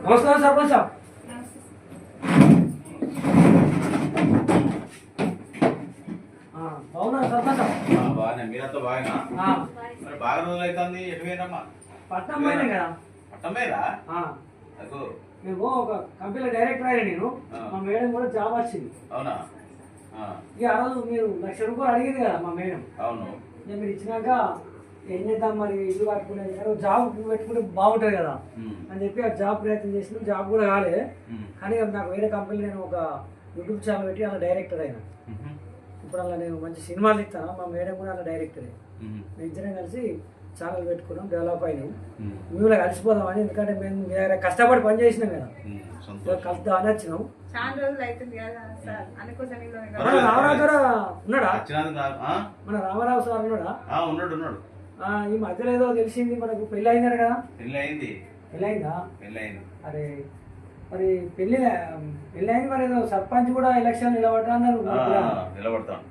నమస్కారం సర్పంచ్ సాబ్. బాగున్నా సర్పంచ్ సాబ్? బాగానే. మీరంతా బాగా మరి బాగా రోజులు అవుతుంది. ఎటు పోయినమ్మా? పట్నం పోయినా కదా. పట్టం పోయిరా? మేము ఒక కంపెనీలో డైరెక్టర్ అయినా నేను. మా మేడం కూడా జాబ్ వచ్చింది. అవునా? ఇక ఆ రోజు మీరు ₹1,00,000 అడిగింది కదా మా మేడం. అవును. మీరు ఇచ్చినాక ఏం చేద్దాం మరి ఇల్లు కట్టుకునేది జాబ్ పెట్టుకుంటే బాగుంటుంది కదా అని చెప్పి ఆ జాబ్ ప్రయత్నం చేసిన. జాబ్ కూడా కాలే, కానీ నాకు వేరే కంపెనీ నేను ఒక యూట్యూబ్ ఛానల్ పెట్టి అలా డైరెక్టర్ అయినా. ఇప్పుడు అలా నేను మంచి సినిమాలు ఇస్తాను. మా మేడం కూడా అలా డైరెక్టరే. మేము ఇద్దరం కలిసి ఛానల్ పెట్టుకున్నాం, డెవలప్ అయినాం. మేము కలిసిపోదామని, ఎందుకంటే మేము మీ దగ్గర కష్టపడి పని చేసినాం కదా, కలుద్దాం అని వచ్చినాం. రామారావు కూడా ఉన్నాడా? మన రామారావు సార్ ఉన్నాడా? ఉన్నాడు. ఈ మధ్యలో ఏదో తెలిసింది మనకు పెళ్లి అయిందట కదా. పెళ్లి అయిందా? అరే మరి పెళ్లి అయింది. మరి ఏదో సర్పంచ్ కూడా ఎలక్షన్ నిలబడతా అన్నారు. నిలబడతాను.